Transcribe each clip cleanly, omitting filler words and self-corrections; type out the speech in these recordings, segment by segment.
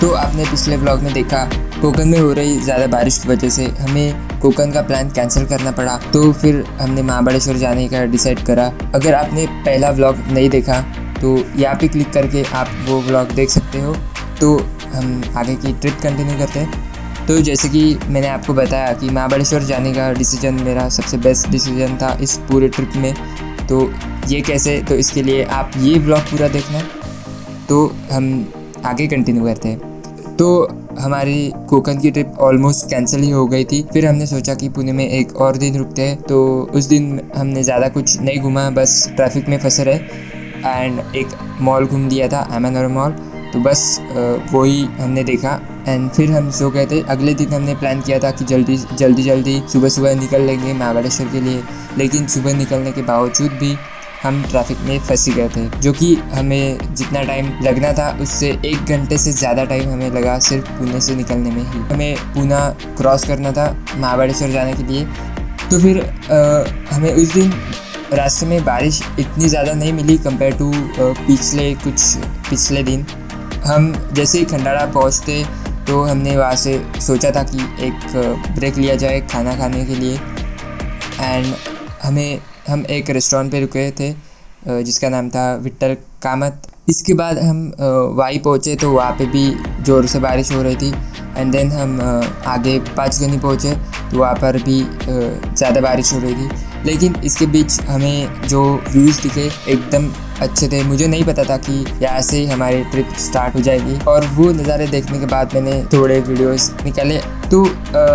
तो आपने पिछले व्लॉग में देखा कोकन में हो रही ज़्यादा बारिश की वजह से हमें कोकन का प्लान कैंसिल करना पड़ा। तो फिर हमने महाबलेश्वर जाने का डिसाइड करा। अगर आपने पहला व्लॉग नहीं देखा तो यहाँ पे क्लिक करके आप वो व्लॉग देख सकते हो। तो हम आगे की ट्रिप कंटिन्यू करते हैं। तो जैसे कि मैंने आपको बताया कि महाबलेश्वर जाने का डिसीजन मेरा सबसे बेस्ट डिसीजन था इस पूरे ट्रिप में। तो ये कैसे, तो इसके लिए आप ये व्लॉग पूरा देखना। तो हम आगे कंटिन्यू करते हैं। तो हमारी कोकन की ट्रिप ऑलमोस्ट कैंसिल ही हो गई थी। फिर हमने सोचा कि पुणे में एक और दिन रुकते हैं। तो उस दिन हमने ज़्यादा कुछ नहीं घूमा, बस ट्रैफिक में फंसे रहे एंड एक मॉल घूम लिया था, एमएनआर मॉल। तो बस वही हमने देखा एंड फिर हम सो गए थे। अगले दिन हमने प्लान किया था कि जल्दी सुबह निकल लेंगे महाबलेश्वर के लिए, लेकिन सुबह निकलने के बावजूद भी हम ट्रैफिक में फंस गए थे, जो कि हमें जितना टाइम लगना था उससे 1 घंटे से ज़्यादा टाइम हमें लगा सिर्फ पुणे से निकलने में ही। हमें पुणे क्रॉस करना था महाबलेश्वर जाने के लिए। तो फिर हमें उस दिन रास्ते में बारिश इतनी ज़्यादा नहीं मिली कंपेयर टू पिछले दिन। हम जैसे ही खंडाला पहुँचते तो हमने वहाँ से सोचा था कि एक ब्रेक लिया जाए खाना खाने के लिए एंड हम एक रेस्टोरेंट पे रुके थे जिसका नाम था विट्ठल कामत। इसके बाद हम वाई पहुँचे तो वहाँ पे भी ज़ोर से बारिश हो रही थी एंड देन हम आगे पाँचगनी पहुँचे तो वहाँ पर भी ज़्यादा बारिश हो रही थी। लेकिन इसके बीच हमें जो व्यूज़ दिखे एकदम अच्छे थे। मुझे नहीं पता था कि यहाँ से हमारी ट्रिप स्टार्ट हो जाएगी और वो नज़ारे देखने के बाद मैंने थोड़े वीडियोस निकाले। तो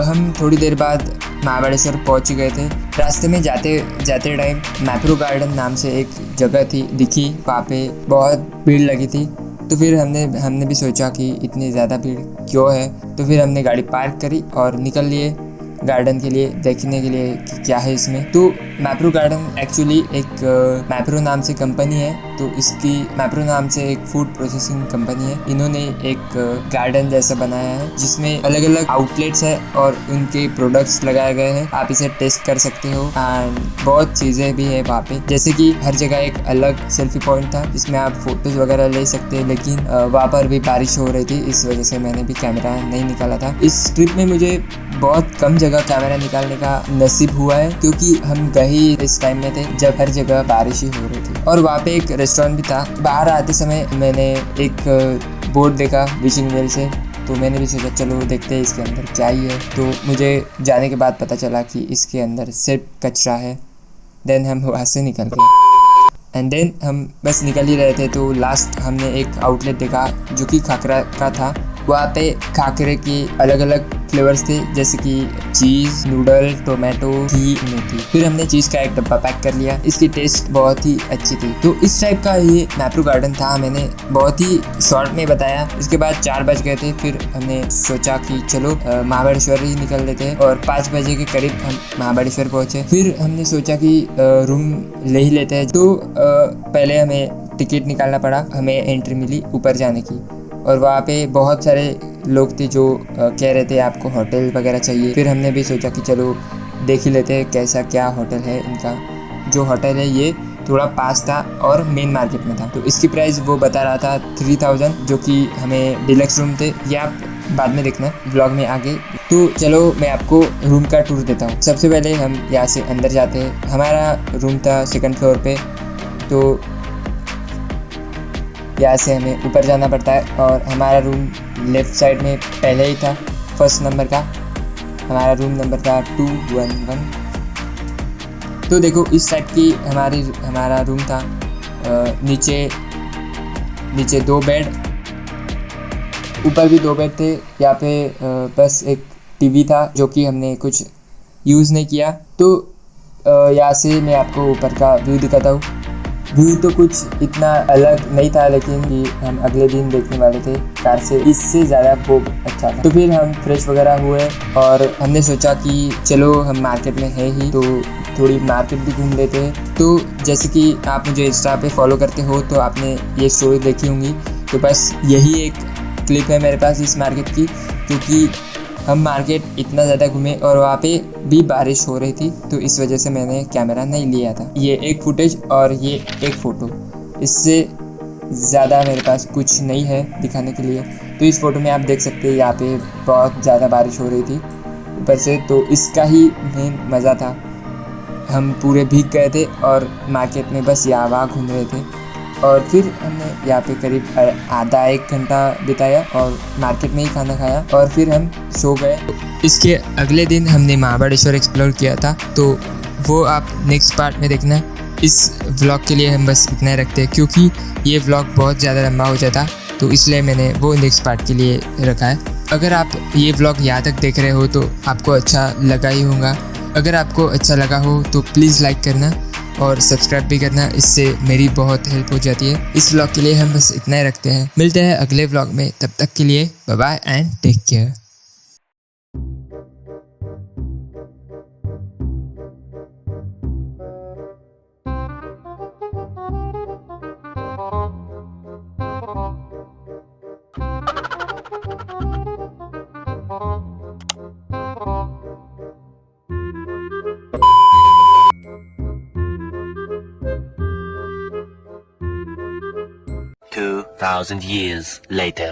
हम थोड़ी देर बाद महाबलेश्वर पहुँच गए थे। रास्ते में जाते टाइम मैप्रो गार्डन नाम से एक जगह दिखी, वहाँ पे बहुत भीड़ लगी थी। तो फिर हमने भी सोचा कि इतनी ज़्यादा भीड़ क्यों है। तो फिर हमने गाड़ी पार्क करी और निकल लिए गार्डन के लिए, देखने के लिए कि क्या है इसमें। तो मैप्रो गार्डन एक्चुअली एक मैप्रो नाम से कंपनी है। तो इसकी मैप्रो नाम से एक फूड प्रोसेसिंग कंपनी है। इन्होंने एक गार्डन जैसा बनाया है जिसमें अलग अलग आउटलेट्स है और उनके प्रोडक्ट्स लगाए गए हैं। आप इसे टेस्ट कर सकते हो एंड बहुत चीज़ें भी है वहाँ पे, जैसे कि हर जगह एक अलग सेल्फी पॉइंट था जिसमें आप फोटोज वगैरह ले सकते हैं। लेकिन वहाँ पर भी बारिश हो रही थी, इस वजह से मैंने भी कैमरा नहीं निकाला था। इस ट्रिप में मुझे बहुत कम जगह कैमरा निकालने का नसीब हुआ है, क्योंकि हम गए इस टाइम में थे जब हर जगह बारिश ही हो रही थी। और वहाँ पे एक रेस्टोरेंट भी था। बाहर आते समय मैंने एक बोर्ड देखा विशिंग वेल से, तो मैंने भी सोचा चलो देखते हैं इसके अंदर क्या ही है। तो मुझे जाने के बाद पता चला कि इसके अंदर सिर्फ कचरा है। देन हम वहाँ से निकल गए एंड देन हम बस निकल ही रहे थे तो लास्ट हमने एक आउटलेट देखा जो कि खाकरा का था। वहाँ पे खाकरे की अलग अलग फ्लेवर्स थे, जैसे कि चीज़, नूडल, टोमेटो, घी, मेथी। फिर हमने चीज़ का एक डब्बा पैक कर लिया। इसकी टेस्ट बहुत ही अच्छी थी। तो इस टाइप का ये मैप्रो गार्डन था, मैंने बहुत ही शॉर्ट में बताया। इसके बाद 4 बज गए थे। फिर हमने सोचा कि चलो महाबलेश्वर ही निकल लेते हैं और 5 बजे के करीब हम महाबलेश्वर पहुँचे। फिर हमने सोचा कि रूम ले ही लेते हैं। तो पहले हमें टिकट निकालना पड़ा। हमें एंट्री मिली ऊपर जाने की और वहाँ पे बहुत सारे लोग थे जो कह रहे थे आपको होटल वगैरह चाहिए। फिर हमने भी सोचा कि चलो देख ही लेते हैं कैसा क्या होटल है इनका। जो होटल है ये थोड़ा पास था और मेन मार्केट में था। तो इसकी प्राइस वो बता रहा था 3000, जो कि हमें डिलक्स रूम थे। ये आप बाद में देखना व्लॉग में आगे। तो चलो मैं आपको रूम का टूर देता हूँ। सबसे पहले हम यहाँ से अंदर जाते हैं। हमारा रूम था 2nd फ्लोर पे। तो यहाँ से हमें ऊपर जाना पड़ता है और हमारा रूम लेफ़्ट साइड में पहले ही था, 1st नंबर का। हमारा रूम नंबर था 211। तो देखो इस साइड की हमारा रूम था। नीचे 2 बेड, ऊपर भी 2 बेड थे। यहाँ पे बस एक टीवी था जो कि हमने कुछ यूज़ नहीं किया। तो यहाँ से मैं आपको ऊपर का व्यू दिखाता हूँ। व्यू तो कुछ इतना अलग नहीं था, लेकिन कि हम अगले दिन देखने वाले थे कार से, इससे ज़्यादा वो अच्छा था। तो फिर हम फ्रेश वगैरह हुए और हमने सोचा कि चलो हम मार्केट में है ही तो थोड़ी मार्केट भी घूम लेते हैं। तो जैसे कि आप मुझे इंस्टा पे फॉलो करते हो तो आपने ये स्टोरी देखी होंगी। तो बस यही एक क्लिप है मेरे पास इस मार्केट की, क्योंकि हम मार्केट इतना ज़्यादा घूमे और वहाँ पे भी बारिश हो रही थी। तो इस वजह से मैंने कैमरा नहीं लिया था। ये एक फुटेज और ये एक फ़ोटो, इससे ज़्यादा मेरे पास कुछ नहीं है दिखाने के लिए। तो इस फ़ोटो में आप देख सकते हैं यहाँ पे बहुत ज़्यादा बारिश हो रही थी ऊपर से, तो इसका ही मेन मज़ा था। हम पूरे भीग गए थे और मार्केट में बस यहाँ वहाँ घूम रहे थे, और फिर हमने यहाँ पे करीब आधा एक घंटा बिताया और मार्केट में ही खाना खाया और फिर हम सो गए। इसके अगले दिन हमने महाबलेश्वर एक्सप्लोर किया था, तो वो आप नेक्स्ट पार्ट में देखना। इस व्लॉग के लिए हम बस इतना ही रखते हैं क्योंकि ये व्लॉग बहुत ज़्यादा लंबा हो जाता, तो इसलिए मैंने वो नेक्स्ट पार्ट के लिए रखा है। अगर आप ये व्लॉग यहाँ तक देख रहे हो तो आपको अच्छा लगा ही होगा। अगर आपको अच्छा लगा हो तो प्लीज़ लाइक करना और सब्सक्राइब भी करना, इससे मेरी बहुत हेल्प हो जाती है। इस व्लॉग के लिए हम बस इतना ही रखते हैं। मिलते हैं अगले व्लॉग में, तब तक के लिए bye bye and take care. $2,000 years later.